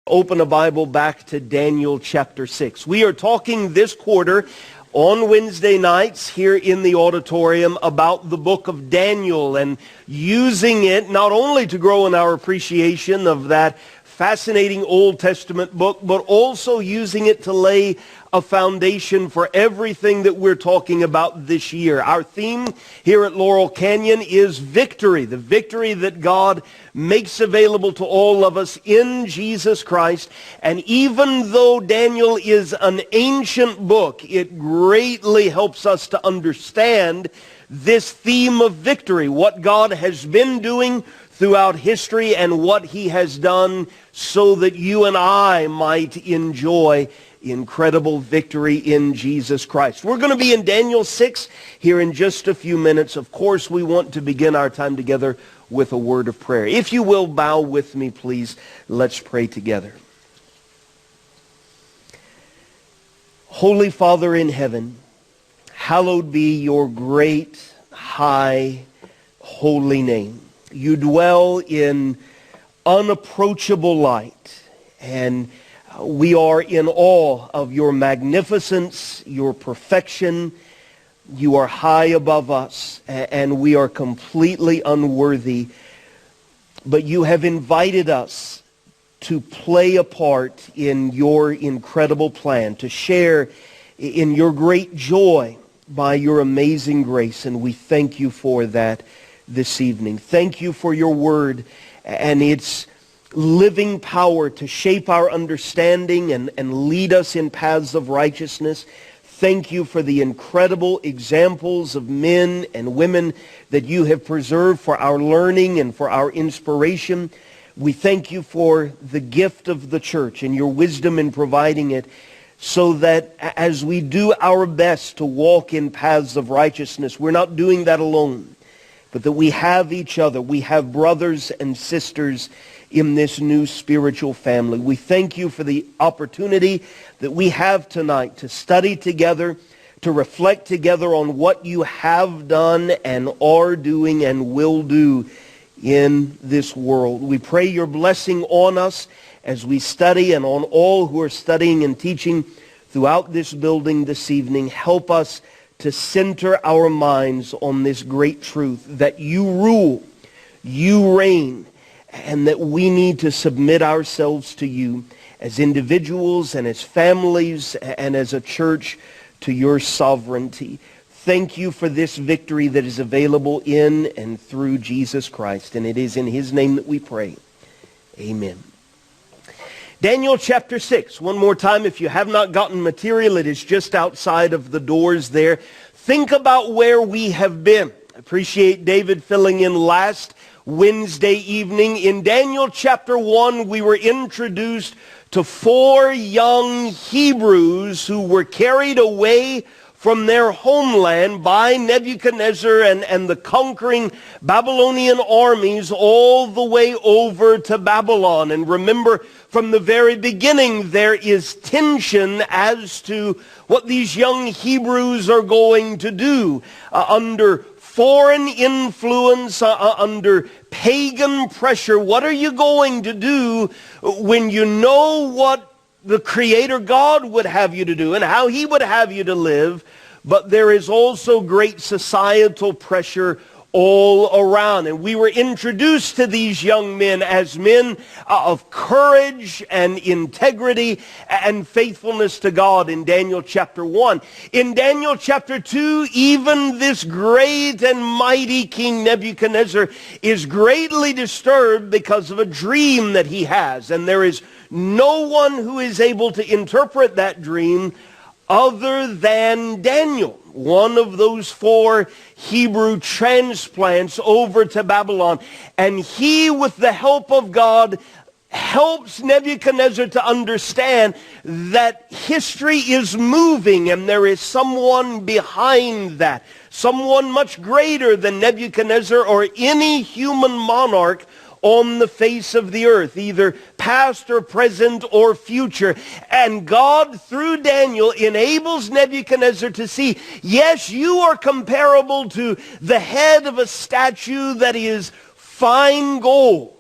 Open a Bible back to Daniel chapter 6. We are talking this quarter on Wednesday nights here in the auditorium about the book of Daniel and using it not only to grow in our appreciation of that fascinating Old Testament book, but also using it to lay a foundation for everything that we're talking about this year. Our theme here at Laurel Canyon is victory, the victory that God makes available to all of us in Jesus Christ. And even though Daniel is an ancient book, it greatly helps us to understand this theme of victory, what God has been doing throughout history and what he has done so that you and I might enjoy incredible victory in Jesus Christ. We're going to be in Daniel 6 here in just a few minutes. Of course, we want to begin our time together with a word of prayer. If you will, bow with me, please. Let's pray together. Holy Father in heaven, hallowed be your great, high, holy name. You dwell in unapproachable light, and we are in awe of your magnificence, your perfection. You are high above us, and we are completely unworthy. But you have invited us to play a part in your incredible plan, to share in your great joy by your amazing grace. And we thank you for that this evening. Thank you for your word and its living power to shape our understanding and lead us in paths of righteousness. Thank you for the incredible examples of men and women that you have preserved for our learning and for our inspiration. We thank you for the gift of the church and your wisdom in providing it, so that as we do our best to walk in paths of righteousness, we're not doing that alone, but that we have each other. We have brothers and sisters in this new spiritual family. We thank you for the opportunity that we have tonight to study together, to reflect together on what you have done and are doing and will do in this world. We pray your blessing on us as we study and on all who are studying and teaching throughout this building this evening. Help us to center our minds on this great truth that you rule, you reign, and that we need to submit ourselves to you as individuals and as families and as a church to your sovereignty. Thank you for this victory that is available in and through Jesus Christ. And it is in his name that we pray. Amen. Daniel chapter 6. One more time, if you have not gotten material, it is just outside of the doors there. Think about where we have been. I appreciate David filling in last Wednesday evening. In Daniel chapter 1, we were introduced to 4 young Hebrews who were carried away from their homeland by Nebuchadnezzar and the conquering Babylonian armies all the way over to Babylon. And remember, from the very beginning, there is tension as to what these young Hebrews are going to do under foreign influence, under pagan pressure. What are you going to do when you know what the Creator God would have you to do and how he would have you to live, but there is also great societal pressure all around? And we were introduced to these young men as men of courage and integrity and faithfulness to God in Daniel chapter 1. In Daniel chapter 2, even this great and mighty King Nebuchadnezzar is greatly disturbed because of a dream that he has. And there is no one who is able to interpret that dream other than Daniel, one of those 4 Hebrew transplants over to Babylon. And he, with the help of God, helps Nebuchadnezzar to understand that history is moving and there is someone behind that, someone much greater than Nebuchadnezzar or any human monarch on the face of the earth, either past or present or future. And God, through Daniel, enables Nebuchadnezzar to see, yes, you are comparable to the head of a statue that is fine gold,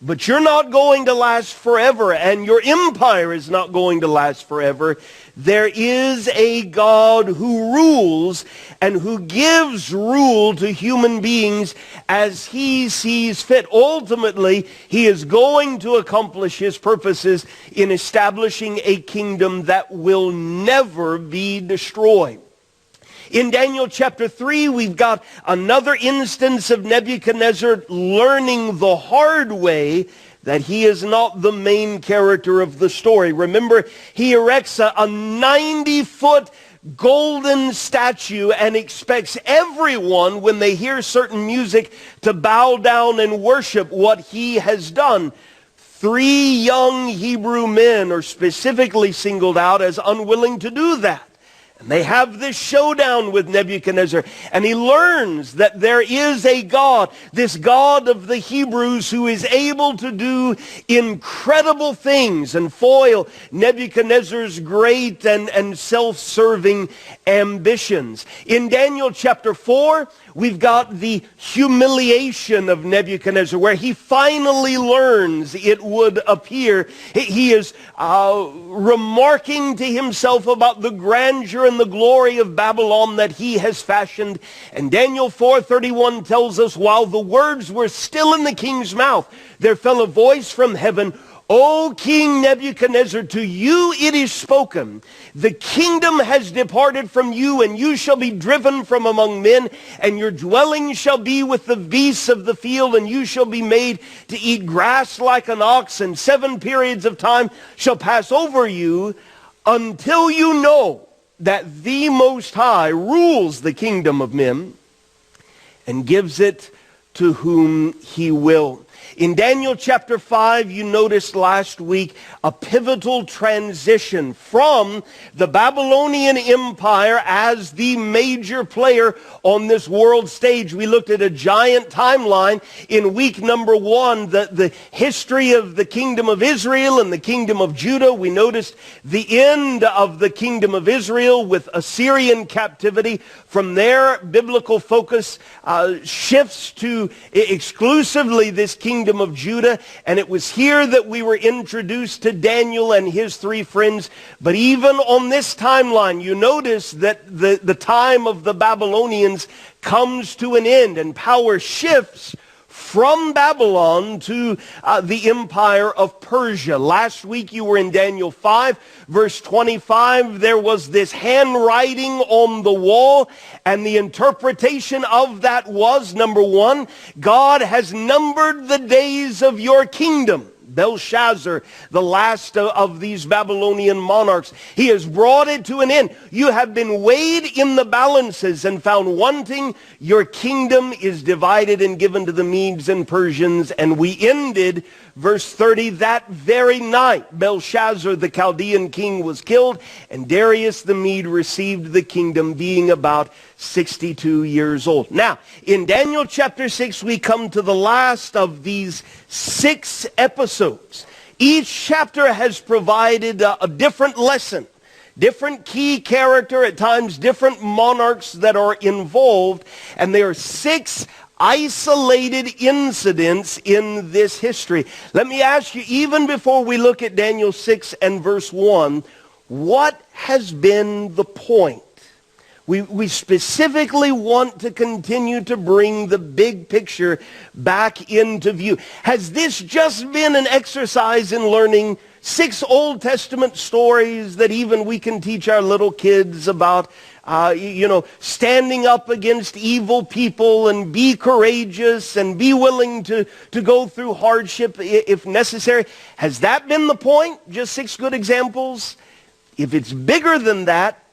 But you're not going to last forever, and your empire is not going to last forever. There is a God who rules and who gives rule to human beings as he sees fit. Ultimately, he is going to accomplish his purposes in establishing a kingdom that will never be destroyed. In Daniel chapter 3, we've got another instance of Nebuchadnezzar learning the hard way that he is not the main character of the story. Remember, he erects a 90-foot golden statue and expects everyone, when they hear certain music, to bow down and worship what he has done. 3 young Hebrew men are specifically singled out as unwilling to do that. And they have this showdown with Nebuchadnezzar, and he learns that there is a God, this God of the Hebrews, who is able to do incredible things and foil Nebuchadnezzar's great and self-serving ambitions. In Daniel chapter 4, we've got the humiliation of Nebuchadnezzar, where he finally learns, it would appear, he is remarking to himself about the grandeur and the glory of Babylon that he has fashioned. And Daniel 4:31 tells us, while the words were still in the king's mouth, there fell a voice from heaven, O King Nebuchadnezzar, to you it is spoken, the kingdom has departed from you, and you shall be driven from among men, and your dwelling shall be with the beasts of the field, and you shall be made to eat grass like an ox, and 7 periods of time shall pass over you, until you know that the Most High rules the kingdom of men, and gives it to whom he will. In Daniel chapter 5, you noticed last week a pivotal transition from the Babylonian Empire as the major player on this world stage. We looked at a giant timeline in week number 1, the history of the kingdom of Israel and the kingdom of Judah. We noticed the end of the kingdom of Israel with Assyrian captivity. From there, biblical focus shifts to exclusively this kingdom of Judah, and it was here that we were introduced to Daniel and his 3 friends. But even on this timeline, you notice that the time of the Babylonians comes to an end, and power shifts from Babylon to the empire of Persia. Last week you were in Daniel 5, verse 25. There was this handwriting on the wall, and the interpretation of that was, number 1, God has numbered the days of your kingdom. Belshazzar, the last of these Babylonian monarchs, he has brought it to an end. You have been weighed in the balances and found wanting. Your kingdom is divided and given to the Medes and Persians. And we ended verse 30, that very night Belshazzar the Chaldean king was killed, and Darius the Mede received the kingdom, being about 62 years old. Now, in Daniel chapter 6, we come to the last of these 6 episodes. Each chapter has provided a different lesson, different key character, at times different monarchs that are involved, and there are 6 isolated incidents in this history. Let me ask you, even before we look at Daniel 6 and verse 1, what has been the point? We specifically want to continue to bring the big picture back into view. Has this just been an exercise in learning 6 Old Testament stories that even we can teach our little kids about, standing up against evil people and be courageous and be willing to go through hardship if necessary? Has that been the point? Just 6 good examples? If it's bigger than that,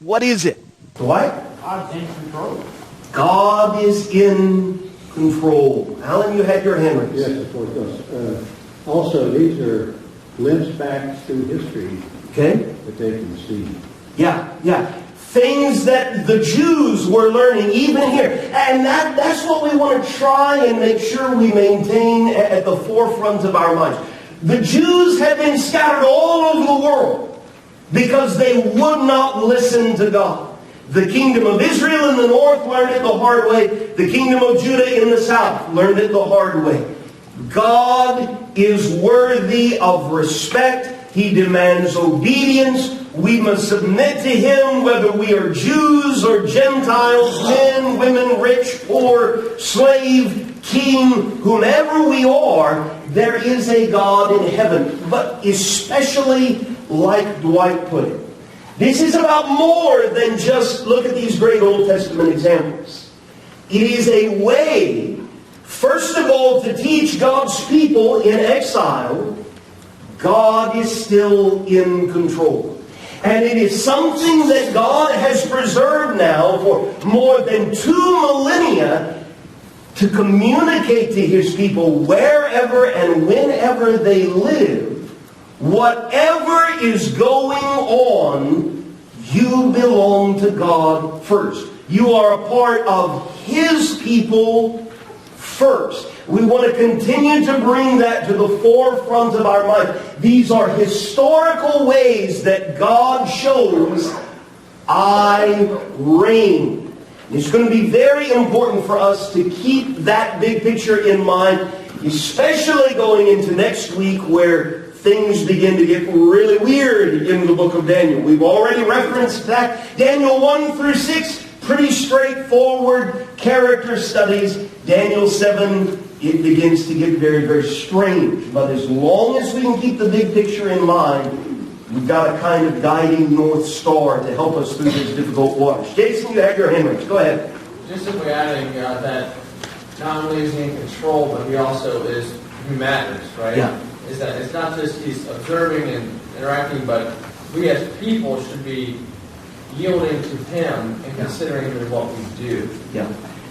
what is it? What? God's in control. God is in control. Alan, you had your hand raised. Yes, of course. Also, these are glimpses back through history, okay, that they can see. Yeah. Things that the Jews were learning even here. And that's what we want to try and make sure we maintain at the forefront of our minds. The Jews have been scattered all over the world because they would not listen to God. The kingdom of Israel in the north learned it the hard way. The kingdom of Judah in the south learned it the hard way. God is worthy of respect. He demands obedience. We must submit to Him whether we are Jews or Gentiles, men, women, rich, poor, slave, king, whomever we are. There is a God in heaven. But especially, like Dwight put it, this is about more than just look at these great Old Testament examples. It is a way, first of all, to teach God's people in exile, God is still in control. And it is something that God has preserved now for more than 2 millennia to communicate to His people wherever and whenever they live. Whatever is going on, you belong to God first. You are a part of His people first. We want to continue to bring that to the forefront of our mind. These are historical ways that God shows, I reign. It's going to be very important for us to keep that big picture in mind, especially going into next week where things begin to get really weird in the book of Daniel. We've already referenced that. Daniel 1 through 6, pretty straightforward character studies. Daniel 7, it begins to get very, very strange. But as long as we can keep the big picture in mind, we've got a kind of guiding North Star to help us through these difficult waters. Jason, you have your hand raised. Go ahead. Just simply adding that not only is He in control, but He also is who matters, right? Yeah. Is that it's not just He's observing and interacting, but we as people should be yielding to Him and considering Him in what we do. Yeah.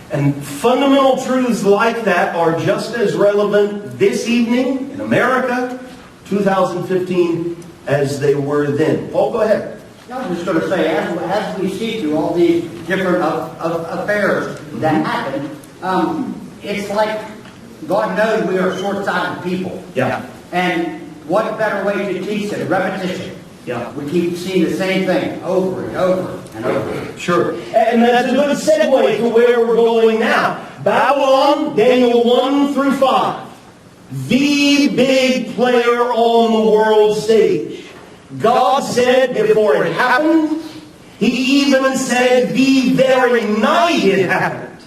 And fundamental truths like that are just as relevant this evening in America, 2015, as they were then. Paul, go ahead. I was just going to say, as we see through all these different affairs that happen, it's like God knows we are short-sighted people. Yeah. And what better way to teach it? Repetition. Yeah. We keep seeing the same thing over and over and over. Sure. And that's a good segue to where we're going now. Babylon, Daniel 1 through 5. The big player on the world stage. God said before it happened, He even said the very night it happened,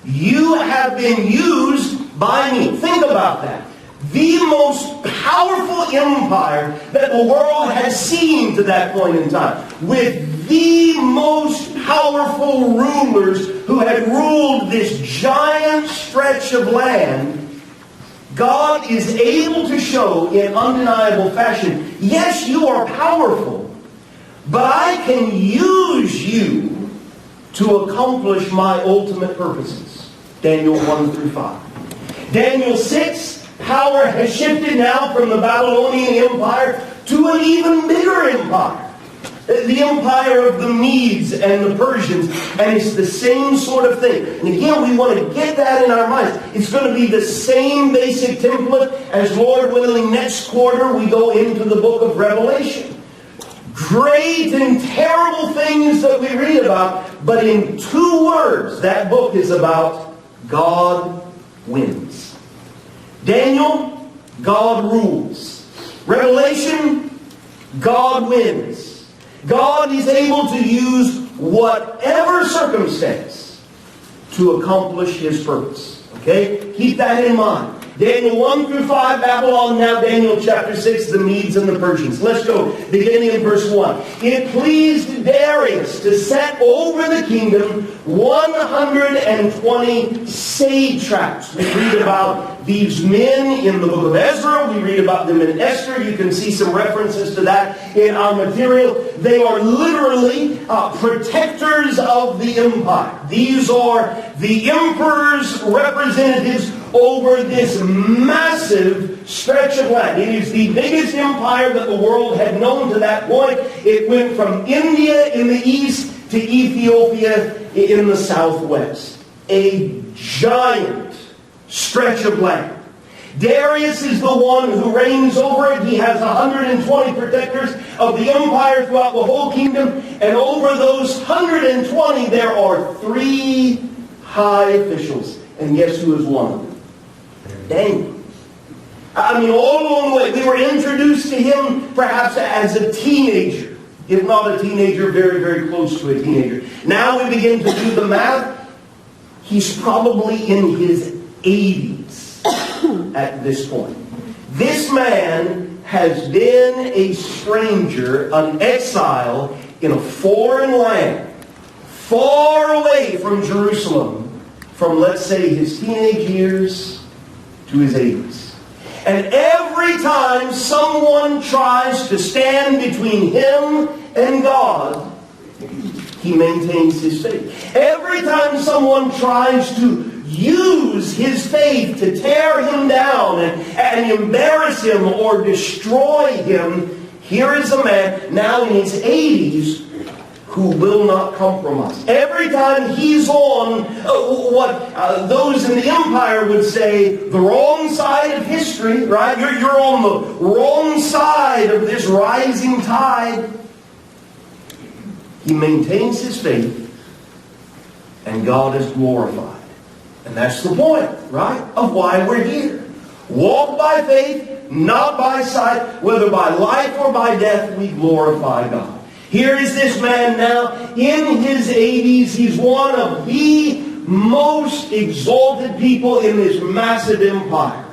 you have been used by me. Think about that. The most powerful empire that the world has seen to that point in time, with the most powerful rulers who had ruled this giant stretch of land, God is able to show in undeniable fashion, yes, you are powerful, but I can use you to accomplish my ultimate purposes. Daniel 1 through 5. Daniel 6, power has shifted now from the Babylonian Empire to an even bigger empire. The empire of the Medes and the Persians. And it's the same sort of thing. And again, we want to get that in our minds. It's going to be the same basic template as, Lord willing, next quarter we go into the book of Revelation. Great and terrible things that we read about. But in 2 words, that book is about God wins. Daniel, God rules. Revelation, God wins. God is able to use whatever circumstance to accomplish His purpose. Okay? Keep that in mind. Daniel 1 through 5, Babylon, now Daniel chapter 6, the Medes and the Persians. Let's go, beginning in verse 1. It pleased Darius to set over the kingdom 120 satraps. We read about these men in the book of Ezra. We read about them in Esther. You can see some references to that in our material. They are literally protectors of the empire. These are the emperor's representatives over this massive stretch of land. It is the biggest empire that the world had known to that point. It went from India in the east to Ethiopia in the southwest. A giant stretch of land. Darius is the one who reigns over it. He has 120 protectors of the empire throughout the whole kingdom. And over those 120, there are 3 high officials. And guess who is one of them? Daniel. I mean, all along the way, we were introduced to him perhaps as a teenager. If not a teenager, very, very close to a teenager. Now we begin to do the math. He's probably in his 80s at this point. This man has been a stranger, an exile in a foreign land, far away from Jerusalem, from, let's say, his teenage years to his 80s. And every time someone tries to stand between him and God, he maintains his faith. Every time someone tries to use his faith to tear him down and embarrass him or destroy him, here is a man now in his 80s who will not compromise. Every time he's on what those in the empire would say, the wrong side of history, right? You're on the wrong side of this rising tide. He maintains his faith, and God is glorified. And that's the point, right, of why we're here. Walk by faith, not by sight. Whether by life or by death, we glorify God. Here is this man now in his 80s. He's one of the most exalted people in this massive empire.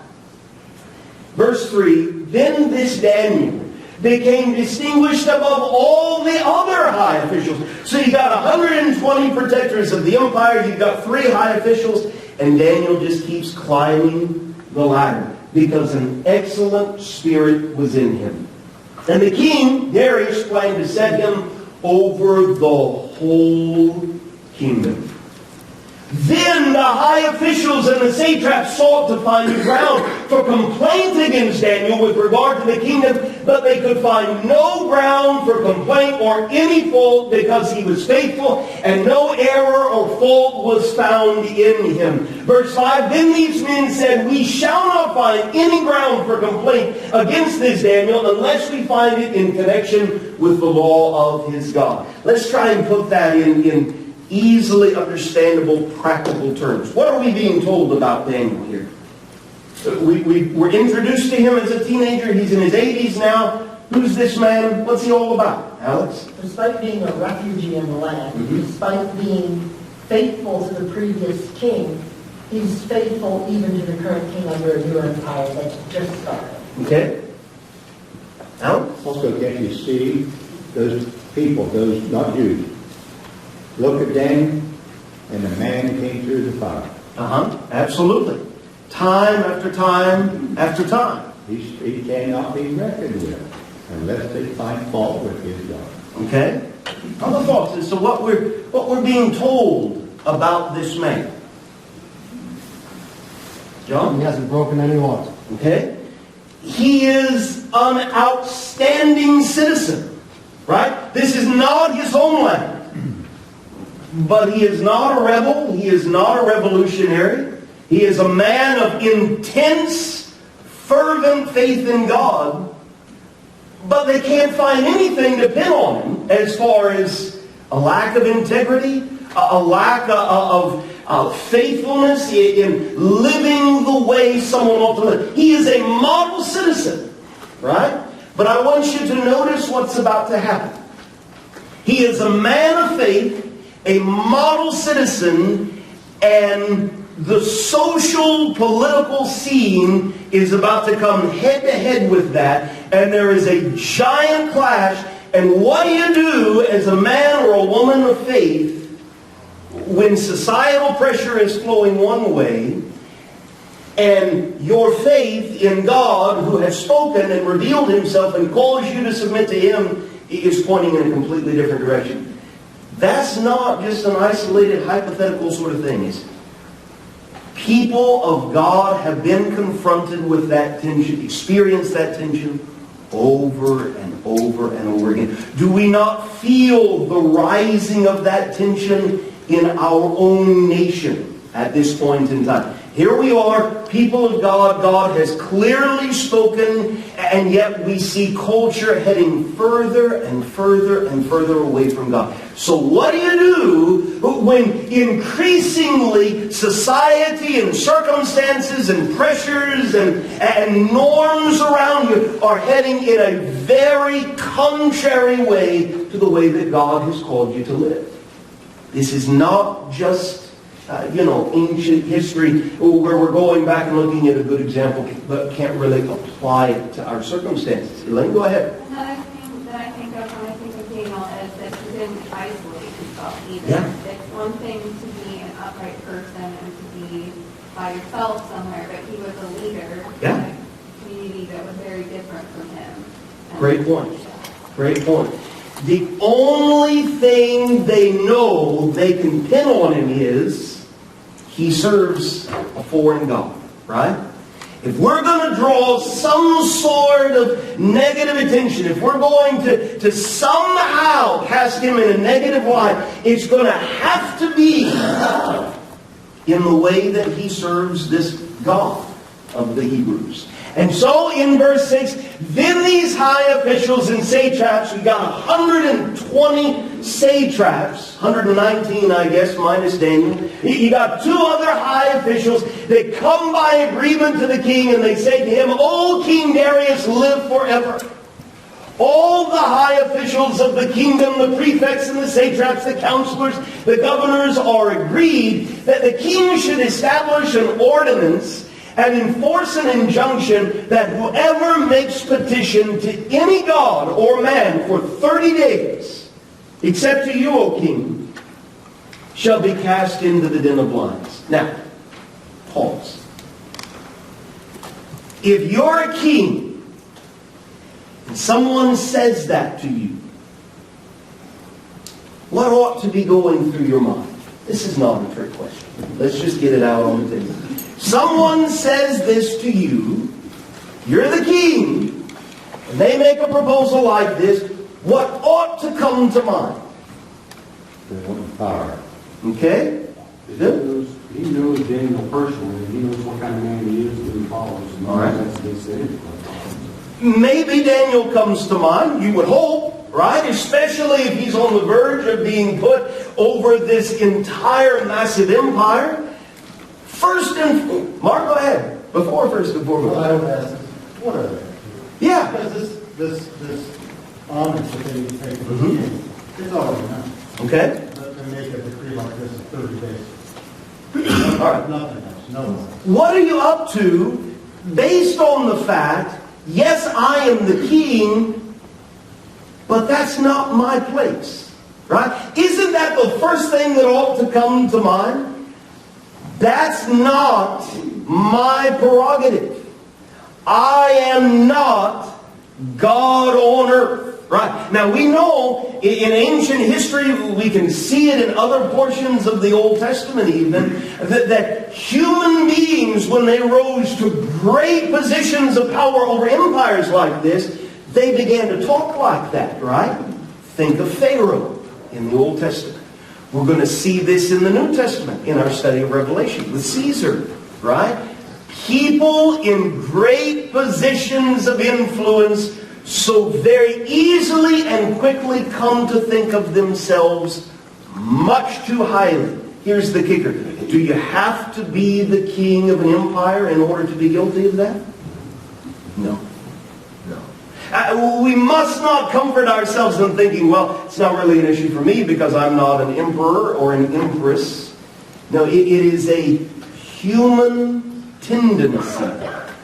Verse 3, then this Daniel became distinguished above all the other high officials. So you got 120 protectors of the empire. You've got 3 high officials. And Daniel just keeps climbing the ladder because an excellent spirit was in him. And the king, Darius, planned to set him over the whole kingdom. Then the high officials and the satraps sought to find ground for complaint against Daniel with regard to the kingdom, but they could find no ground for complaint or any fault because he was faithful, and no error or fault was found in him. Verse 5, then these men said, we shall not find any ground for complaint against this Daniel unless we find it in connection with the law of his God. Let's try and put that in easily understandable, practical terms. What are we being told about Daniel here? We're introduced to him as a teenager. He's in his 80s now. Who's this man? What's he all about? Alex? Despite being a refugee in the land, despite being faithful to the previous king, he's faithful even to the current king under a new empire that just started. Okay. Alex? Also, can't you see those people, those not Jews? Look at Daniel, and the man came through the fire. Absolutely. Time after time after time. He cannot be reckoned with unless they find fault with his God. Okay? Other thoughts? So what we're being told about this man. John? He hasn't broken any laws. Okay? He is an outstanding citizen. Right? This is not his homeland. But he is not a rebel. He is not a revolutionary. He is a man of intense, fervent faith in God. But they can't find anything to pin on him as far as a lack of integrity, a lack of faithfulness in living the way someone ought to live. He is a model citizen, right? But I want you to notice what's about to happen. He is a man of faith, a model citizen, and the social, political scene is about to come head to head with that, and there is a giant clash. And what do you do as a man or a woman of faith when societal pressure is flowing one way, and your faith in God, who has spoken and revealed himself and calls you to submit to him, is pointing in a completely different direction? That's not just an isolated, hypothetical sort of thing, is it? People of God have been confronted with that tension, experienced that tension over and over and over again. Do we not feel the rising of that tension in our own nation at this point in time? Here we are, people of God. God has clearly spoken, And yet we see culture heading further and further and further away from God. So what do you do when increasingly society and circumstances and pressures and norms around you are heading in a very contrary way to the way that God has called you to live? This is not just ancient history where we're going back and looking at a good example but can't really apply it to our circumstances. Elaine, go ahead. Another thing that I think of when I think of Daniel is that he didn't isolate himself either. Yeah. It's one thing to be an upright person and to be by yourself somewhere, but he was a leader in a community that was very different from him. Great point. Great point. The only thing they know they can pin on him is he serves a foreign god, right? If we're going to draw some sort of negative attention, if we're going to somehow cast him in a negative light, it's going to have to be in the way that he serves this God of the Hebrews. And so in verse 6, then these high officials and satraps, we got 120 satraps, 119 I guess, minus Daniel. You got two other high officials that come by agreement to the king and they say to him, "O King Darius, live forever." All the high officials of the kingdom, the prefects and the satraps, the counselors, the governors are agreed that the king should establish an ordinance and enforce an injunction that whoever makes petition to any god or man for 30 days, except to you, O king, shall be cast into the den of lions. Now, pause. If you're a king and someone says that to you, what ought to be going through your mind? This is not a trick question. Let's just get it out on the table. Someone says this to you, you're the king, and they make a proposal like this, what ought to come to mind? They want power. Okay? He knows Daniel personally, and he knows what kind of man he is that he follows. And all right. That's what they said. Maybe Daniel comes to mind, you would hope, right? Especially if he's on the verge of being put over this entire massive empire. First and Mark, go ahead. Before first and foremost. Well, I would ask, what are they? Yeah. Because this homage that they pay to the king is already done. Okay. But to make a decree like this in 30 days. All right. Nothing else. No one. What are you up to based on the fact, yes, I am the king, but that's not my place. Right? Isn't that the first thing that ought to come to mind? That's not my prerogative. I am not God on earth. Right? Now we know in ancient history, we can see it in other portions of the Old Testament even, that human beings, when they rose to great positions of power over empires like this, they began to talk like that, right? Think of Pharaoh in the Old Testament. We're going to see this in the New Testament in our study of Revelation with Caesar, right? People in great positions of influence so very easily and quickly come to think of themselves much too highly. Here's the kicker. Do you have to be the king of an empire in order to be guilty of that? No. We must not comfort ourselves in thinking, well, it's not really an issue for me because I'm not an emperor or an empress. No, it is a human tendency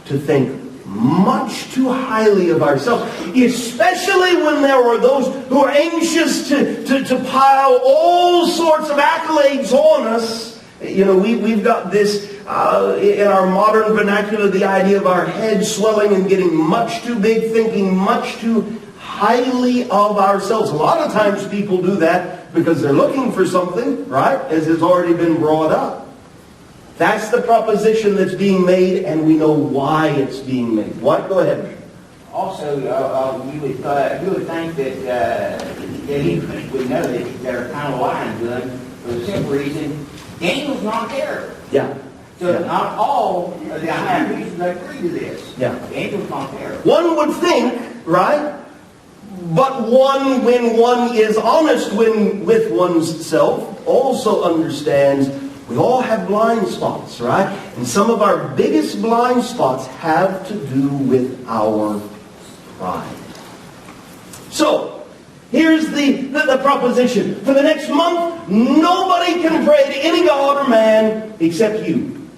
to think much too highly of ourselves, especially when there are those who are anxious to pile all sorts of accolades on us. You know, we've got this in our modern vernacular, the idea of our head swelling and getting much too big, thinking much too highly of ourselves. A lot of times people do that because they're looking for something, right? As has already been brought up. That's the proposition that's being made, and we know why it's being made. What? Go ahead. Also, you would think that he would know that they're kind of lying to him for the simple reason Daniel's not there. Yeah. So Yeah. not all of the high priests agree to this. Yeah. The angels don't care. One would think, right? But one, when one is honest with one's self, also understands we all have blind spots, right? And some of our biggest blind spots have to do with our pride. So, here's the proposition. For the next month, nobody can pray to any god or man except you.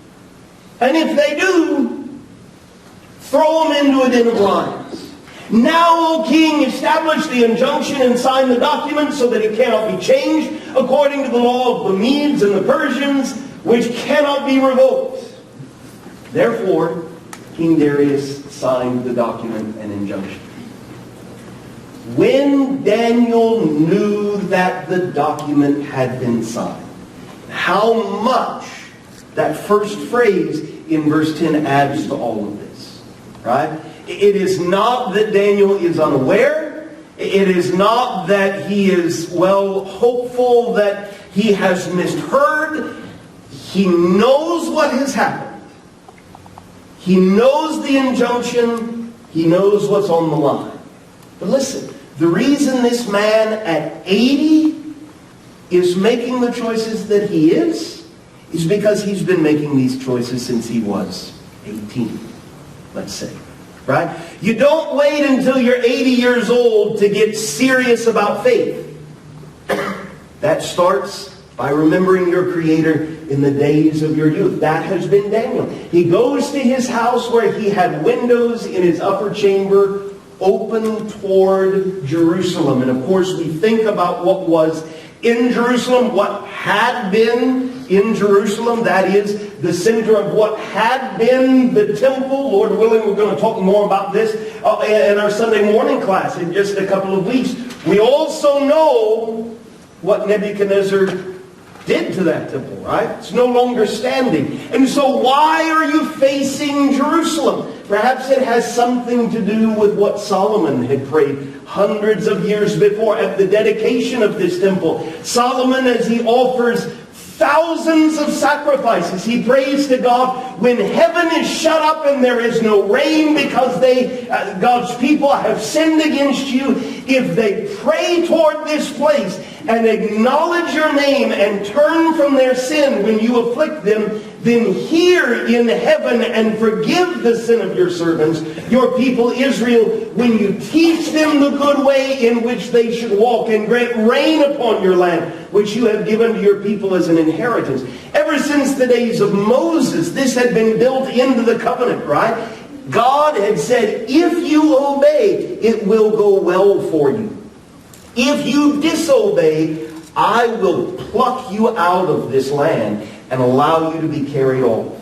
And if they do, throw them into a den of lions. Now, O king, establish the injunction and sign the document so that it cannot be changed according to the law of the Medes and the Persians, which cannot be revoked. Therefore, King Darius signed the document and injunction. When Daniel knew that the document had been signed, how much that first phrase in verse 10 adds to all of this, right? It is not that Daniel is unaware. It is not that he is, hopeful that he has misheard. He knows what has happened. He knows the injunction. He knows what's on the line. But listen, the reason this man at 80 is making the choices that he is because he's been making these choices since he was 18, let's say. Right? You don't wait until you're 80 years old to get serious about faith. That starts by remembering your Creator in the days of your youth. That has been Daniel. He goes to his house where he had windows in his upper chamber open toward Jerusalem. And of course we think about what was in Jerusalem, what had been in Jerusalem, that is the center of what had been the temple. Lord willing, we're going to talk more about this in our Sunday morning class in just a couple of weeks. We also know what Nebuchadnezzar did to that temple, right? It's no longer standing. And so why are you facing Jerusalem? Perhaps it has something to do with what Solomon had prayed hundreds of years before at the dedication of this temple. Solomon, as he offers thousands of sacrifices, he prays to God when heaven is shut up and there is no rain because God's people have sinned against you. If they pray toward this place and acknowledge your name and turn from their sin when you afflict them, then hear in heaven and forgive the sin of your servants, your people Israel, when you teach them the good way in which they should walk, and grant rain upon your land, which you have given to your people as an inheritance. Ever since the days of Moses, this had been built into the covenant, right? God had said, if you obey, it will go well for you. If you disobey, I will pluck you out of this land and allow you to be carried off.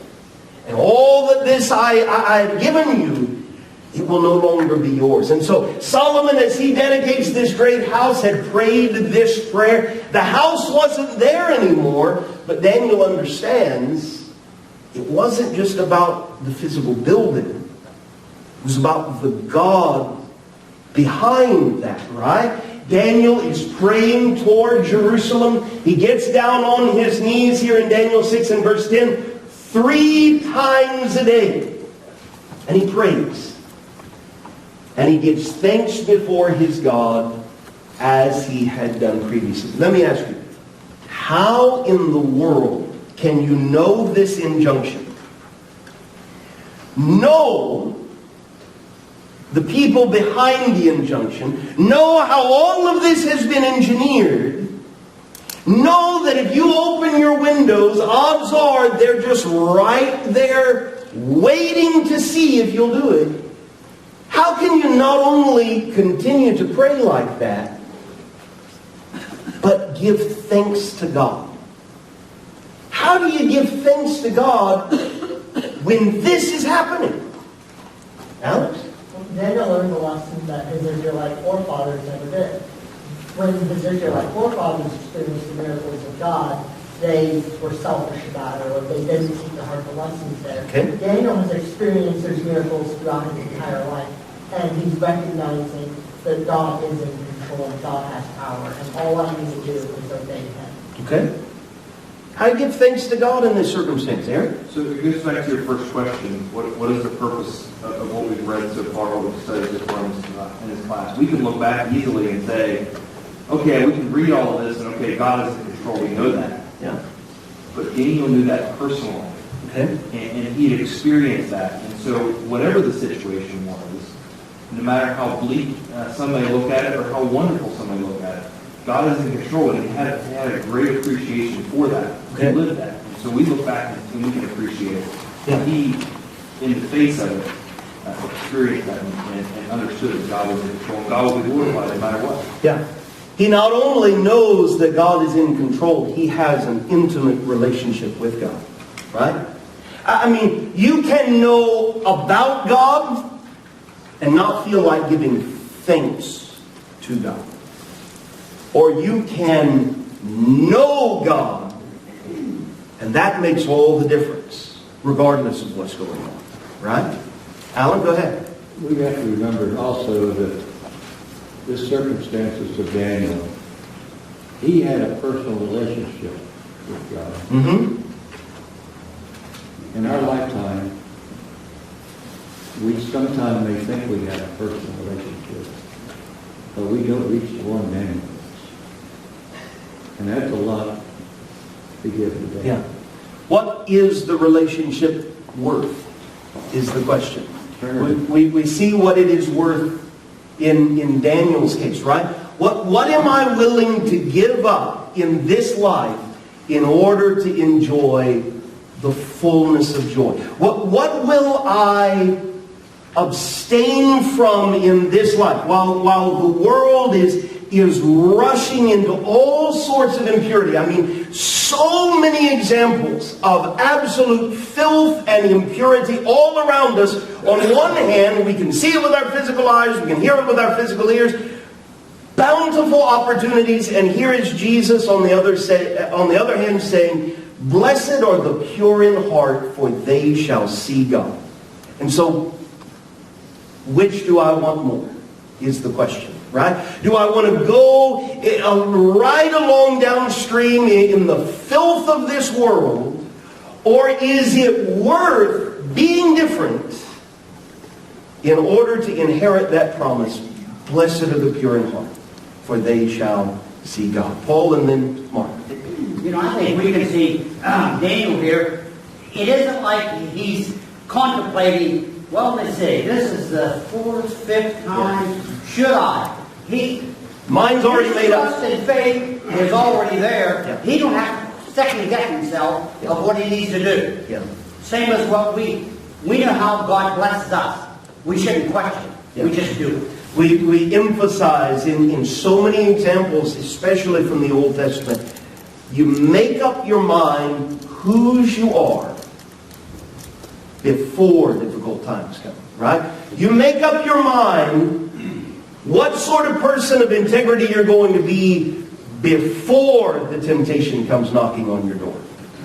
And all that this I have given you, it will no longer be yours. And so Solomon, as he dedicates this great house, had prayed this prayer. The house wasn't there anymore, but Daniel understands it wasn't just about the physical building. It was about the God behind that, right? Daniel is praying toward Jerusalem. He gets down on his knees here in Daniel 6 and verse 10 3 times a day. And he prays. And he gives thanks before his God as he had done previously. Let me ask you, how in the world can you know this injunction? Know the people behind the injunction, know how all of this has been engineered, know that if you open your windows, odds are they're just right there waiting to see if you'll do it. How can you not only continue to pray like that, but give thanks to God? How do you give thanks to God when this is happening? Alex? Daniel learned the lesson that his Israelite forefathers never did. When his Israelite forefathers experienced the miracles of God, they were selfish about it, or they didn't seek to heart the lessons there. Okay. Daniel has experienced those miracles throughout his entire life, and he's recognizing that God is in control and God has power, and all I need to do is obey him. Okay. How do you give thanks to God in this circumstance, Eric? So it goes back to your first question. What is the purpose of what we've read so far, what we've studied so far in this class? We can look back easily and say, okay, we can read all of this, and okay, God is in control. We know that. Yeah. But Daniel knew that personally. Okay. And he had experienced that. And so whatever the situation was, no matter how bleak some may look at it or how wonderful some may look at it, God is in control, and he had a great appreciation for that. Okay. He lived that. And so we look back and we can appreciate it. Yeah. He, in the face of it, experienced that and understood that God was in control. And God will be glorified no matter what. Yeah. He not only knows that God is in control, he has an intimate relationship with God. Right? I mean, you can know about God and not feel like giving thanks to God. Or you can know God, and that makes all the difference, regardless of what's going on. Right? Alan, go ahead. We have to remember also that the circumstances of Daniel, he had a personal relationship with God. Mm-hmm. In our lifetime, we sometimes may think we have a personal relationship, but we don't reach the one Daniel. And that's a lot to give today. Yeah. What is the relationship worth, is the question. We see what it is worth in Daniel's case, right? What am I willing to give up in this life in order to enjoy the fullness of joy? What will I abstain from in this life while the world is rushing into all sorts of impurity? I mean, so many examples of absolute filth and impurity all around us. On one hand, we can see it with our physical eyes, we can hear it with our physical ears. Bountiful opportunities, and here is Jesus on the other hand saying, "Blessed are the pure in heart, for they shall see God." And so, which do I want more, is the question, right? Do I want to go right along downstream in the filth of this world, or is it worth being different in order to inherit that promise, "Blessed are the pure in heart, for they shall see God"? Paul and then Mark. You know, I think we can see Daniel here. It isn't like he's contemplating, well, let's see, this is the 4th, 5th time. Should I? Mine's already made up. Trust and faith is already there. Yeah. He don't have to second guess himself of what he needs to do. Yeah. Same as what we know how God blesses us. We shouldn't question. Yeah. We just do it. We emphasize in so many examples, especially from the Old Testament, you make up your mind whose you are before difficult times come, right? You make up your mind what sort of person of integrity you're going to be before the temptation comes knocking on your door,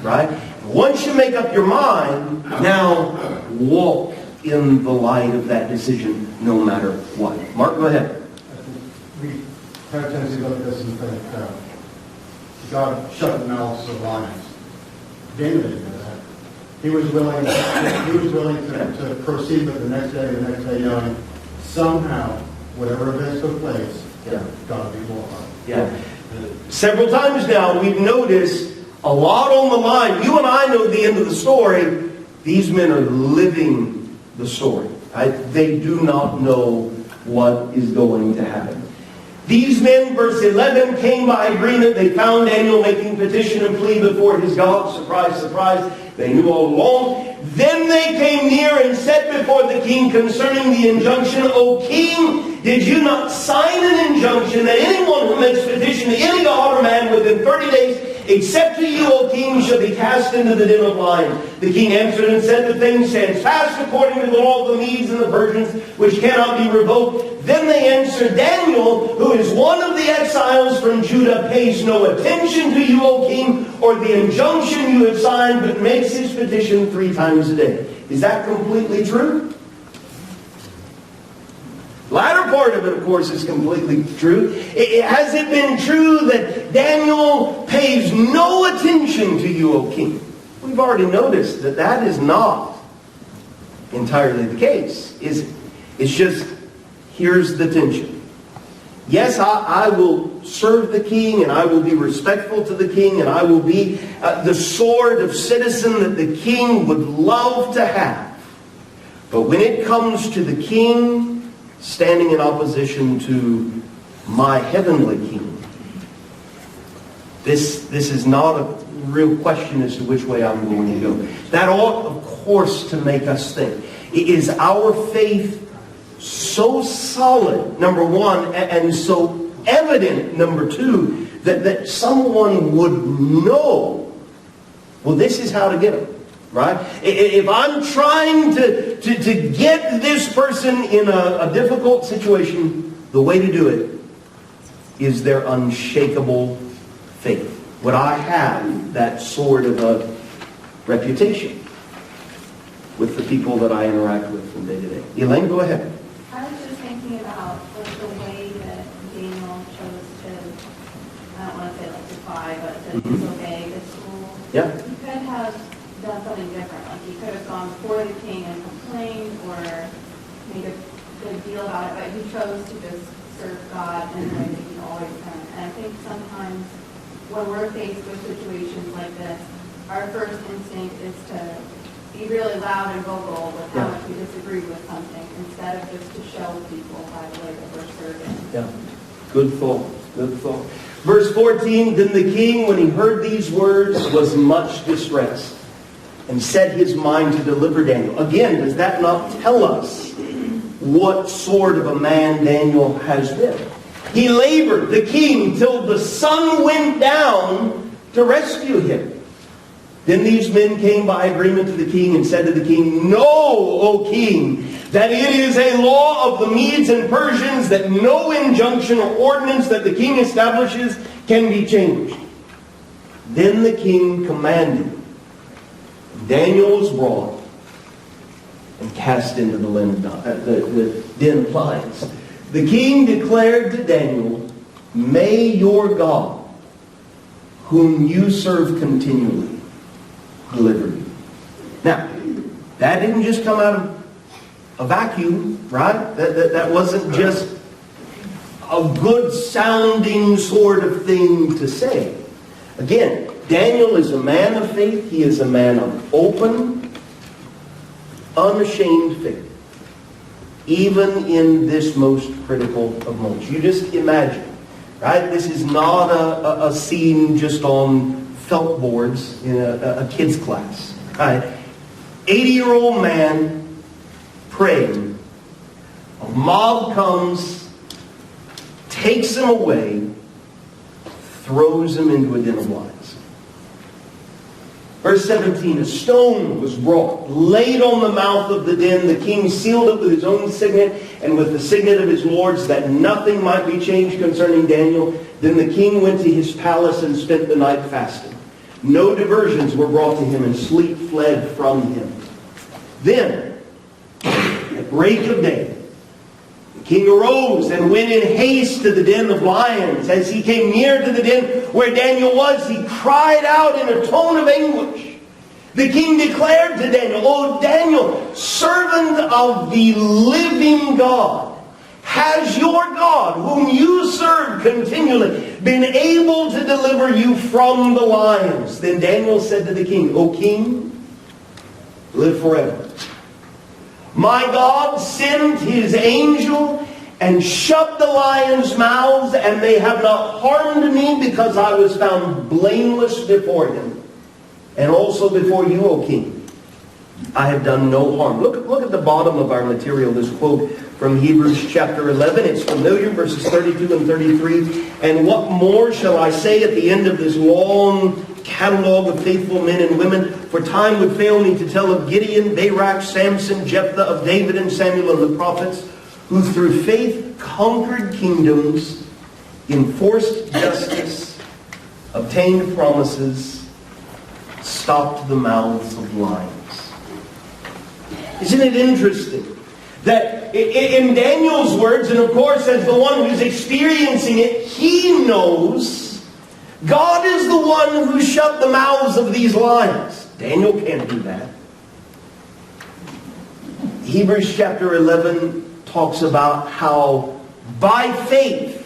right? Once you make up your mind, now walk in the light of that decision no matter what. Mark, go ahead. We have a tendency to look at this and think, God shut the mouths of lions. Daniel didn't know that. He was willing to proceed with the next day, knowing somehow, whatever events took place, God would be glorified. Yeah. Several times now we've noticed a lot on the line. You and I know the end of the story. These men are living the story. Right? They do not know what is going to happen. These men, verse 11, came by agreement. They found Daniel making petition and plea before his God. Surprise, surprise. They knew all along. Then they came near and said before the king concerning the injunction, "O king, did you not sign an injunction that anyone who makes petition to any god or man within 30 days, except to you, O king, shall be cast into the den of lions?" The king answered and said, "The thing stands fast according to the law of the Medes and the Persians, which cannot be revoked." Then they answered, "Daniel, who is one of the exiles from Judah, pays no attention to you, O king, or the injunction you have signed, but makes his petition 3 times a day." Is that completely true? Latter part of it, of course, is completely true. Has it been true that Daniel pays no attention to you, O king. We've already noticed that that is not entirely the case, is it? It's just, here's the tension. Yes, I will serve the king, and I will be respectful to the king, and I will be the sort of citizen that the king would love to have. But when it comes to the king standing in opposition to my heavenly king, this is not a real question as to which way I'm going to go. That ought, of course, to make us think. Is our faith so solid, number one, and so evident, number two, that someone would know, well, this is how to get them, right? If I'm trying to get this person in a difficult situation, the way to do it is their unshakable faith. Would I have that sort of a reputation with the people that I interact with from day to day? Elaine, go ahead. I was just thinking about the way that Daniel chose to, I don't want to say like defy, but to disobey this rule. Yeah. He could have done something different. Like he could have gone before the king and complained or made a big deal about it, but he chose to just serve God in the way that he'd always done. And I think sometimes when we're faced with situations like this, our first instinct is to be really loud and vocal with how much we disagree with something, instead of just to show people by the way that we're serving. Yeah. Good thought. Good thought. Verse 14, then the king, when he heard these words, was much distressed, and set his mind to deliver Daniel. Again, does that not tell us what sort of a man Daniel has been? He labored, the king, till the sun went down to rescue him. Then these men came by agreement to the king and said to the king, know, O king, that it is a law of the Medes and Persians that no injunction or ordinance that the king establishes can be changed. Then the king commanded. Daniel was brought and cast into the den of lions. The king declared to Daniel, may your God, whom you serve continually, deliver you. Now, that didn't just come out of a vacuum, right? That wasn't just a good sounding sort of thing to say. Again, Daniel is a man of faith. He is a man of open, unashamed faith, even in this most critical of moments. You just imagine, right? This is not a scene just on felt boards in a kid's class, right? 80-year-old man praying. A mob comes, takes him away, throws him into a den of lions. Verse 17, a stone was brought, laid on the mouth of the den. The king sealed it with his own signet and with the signet of his lords, that nothing might be changed concerning Daniel. Then the king went to his palace and spent the night fasting. No diversions were brought to him, and sleep fled from him. Then, at break of day, the king arose and went in haste to the den of lions. As he came near to the den where Daniel was, he cried out in a tone of anguish. The king declared to Daniel, O Daniel, servant of the living God, has your God, whom you serve continually, been able to deliver you from the lions? Then Daniel said to the king, O king, live forever. My God sent his angel and shut the lions' mouths, and they have not harmed me, because I was found blameless before him, and also before you, O king. I have done no harm. Look at the bottom of our material, this quote from Hebrews chapter 11. It's familiar, verses 32 and 33. And what more shall I say at the end of this long catalog of faithful men and women? For time would fail me to tell of Gideon, Barak, Samson, Jephthah, of David and Samuel and the prophets, who through faith conquered kingdoms, enforced justice, obtained promises, stopped the mouths of lions. Isn't it interesting that in Daniel's words, and of course as the one who's experiencing it, he knows God is the one who shut the mouths of these lions. Daniel can't do that. Hebrews chapter 11 talks about how by faith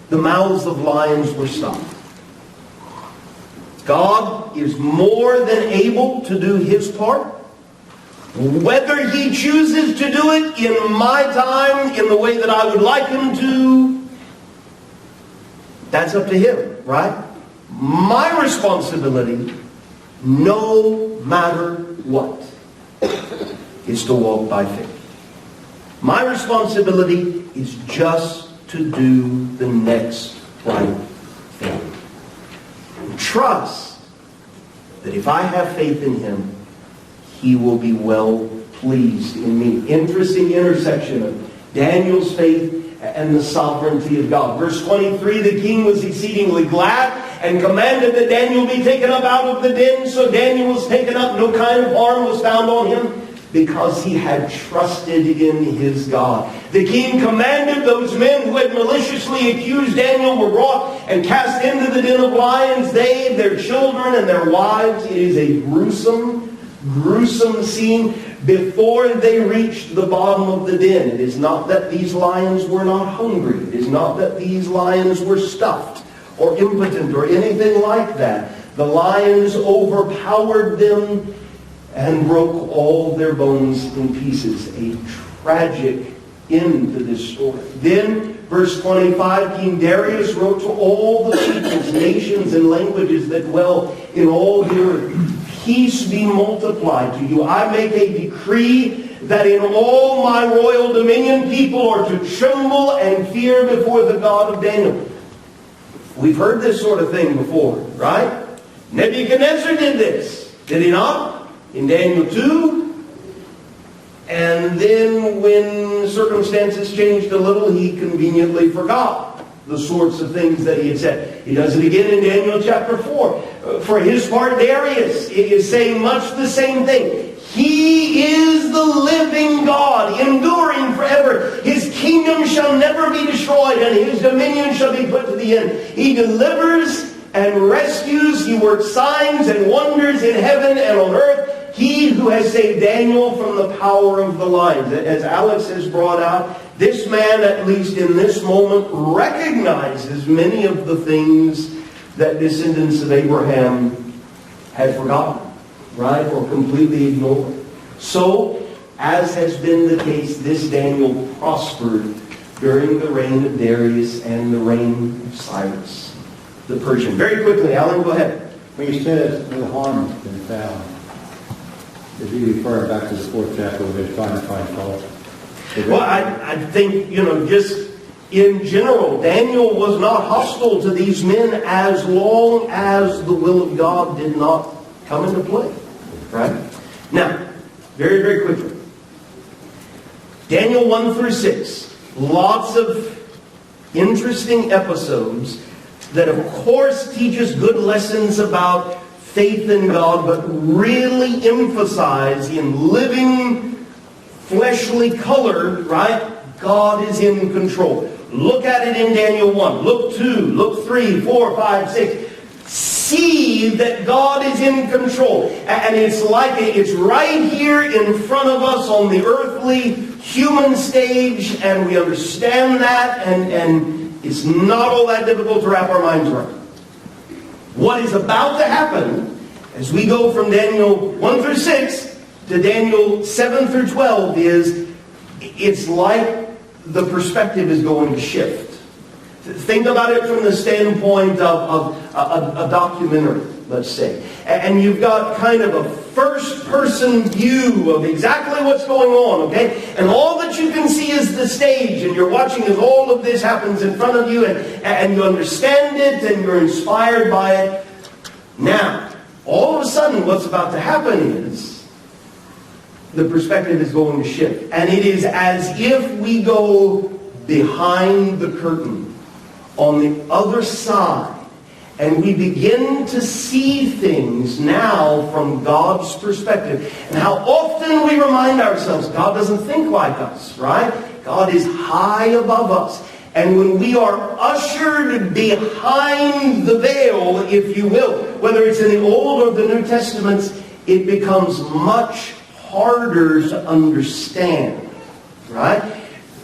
the mouths of lions were stopped. God is more than able to do His part. Whether He chooses to do it in my time, in the way that I would like Him to, that's up to Him, right? My responsibility, no matter what, is to walk by faith. My responsibility is just to do the next right thing. And trust that if I have faith in Him, He will be well pleased in me. Interesting intersection of Daniel's faith and the sovereignty of God. Verse 23, the king was exceedingly glad and commanded that Daniel be taken up out of the den. So Daniel was taken up. No kind of harm was found on him, because he had trusted in his God. The king commanded those men who had maliciously accused Daniel were brought and cast into the den of lions, they, their children, and their wives. It is a gruesome, gruesome scene before they reached the bottom of the den. It is not that these lions were not hungry. It is not that these lions were stuffed or impotent or anything like that. The lions overpowered them and broke all their bones in pieces. A tragic end to this story. Then, verse 25, King Darius wrote to all the peoples, nations, and languages that dwell in all the earth, peace be multiplied to you. I make a decree that in all my royal dominion people are to tremble and fear before the God of Daniel. We've heard this sort of thing before, right? Nebuchadnezzar did this, did he not? In Daniel 2, and then when circumstances changed a little, he conveniently forgot the sorts of things that he had said. He does it again in Daniel chapter 4. For his part, Darius is saying much the same thing. He is the living God, enduring forever. His kingdom shall never be destroyed, and His dominion shall be put to the end. He delivers and rescues. He works signs and wonders in heaven and on earth. He who has saved Daniel from the power of the lions. As Alex has brought out, this man, at least in this moment, recognizes many of the things that descendants of Abraham had forgotten, right? Or completely ignored. So, as has been the case, this Daniel prospered during the reign of Darius and the reign of Cyrus the Persian. Very quickly, Alan, go ahead. When he says no harm has been found, is he referring back to the 4th chapter where they're trying to find fault? Well, I think, just in general, Daniel was not hostile to these men as long as the will of God did not come into play. Right? Now, very, very quickly. Daniel 1 through 6. Lots of interesting episodes that, of course, teach us good lessons about faith in God, but really emphasize in living, fleshly color, right? God is in control. Look at it in Daniel 1. Look 2. Look 3, 4, 5, 6. See that God is in control. And it's like it's right here in front of us on the earthly, human stage, and we understand that, and it's not all that difficult to wrap our minds around. What is about to happen as we go from Daniel 1 through 6 to Daniel 7 through 12 is, it's like the perspective is going to shift. Think about it from the standpoint of a documentary, let's say. And you've got kind of a first-person view of exactly what's going on, okay? And all that you can see is the stage, and you're watching as all of this happens in front of you, and you understand it, and you're inspired by it. Now, all of a sudden, what's about to happen is the perspective is going to shift. And it is as if we go behind the curtain on the other side, and we begin to see things now from God's perspective. And how often we remind ourselves, God doesn't think like us, right? God is high above us. And when we are ushered behind the veil, if you will, whether it's in the Old or the New Testaments, it becomes much harder to understand, right?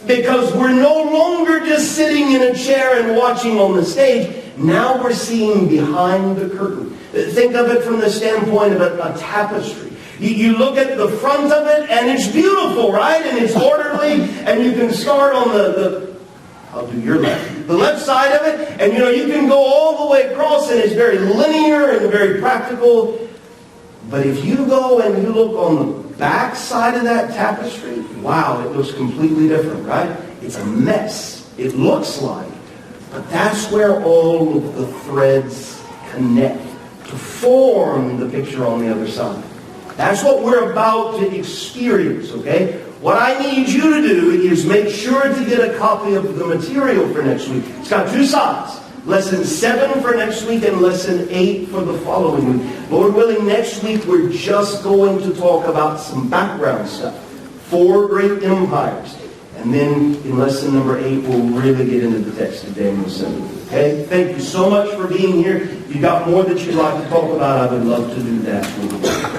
Because we're no longer just sitting in a chair and watching on the stage. Now we're seeing behind the curtain. Think of it from the standpoint of a tapestry. You look at the front of it, and it's beautiful, right? And it's orderly, and you can start on I'll do your left. The left side of it, and you can go all the way across, and it's very linear and very practical. But if you go and you look on the back side of that tapestry, wow, it looks completely different, right? It's a mess. It looks like. But that's where all of the threads connect to form the picture on the other side. That's what we're about to experience, okay? What I need you to do is make sure to get a copy of the material for next week. It's got 2 sides. Lesson 7 for next week and Lesson 8 for the following week. Lord willing, next week we're just going to talk about some background stuff. 4 great empires. And then in lesson number 8, we'll really get into the text of Daniel 7. Okay? Thank you so much for being here. If you've got more that you'd like to talk about, I would love to do that with you.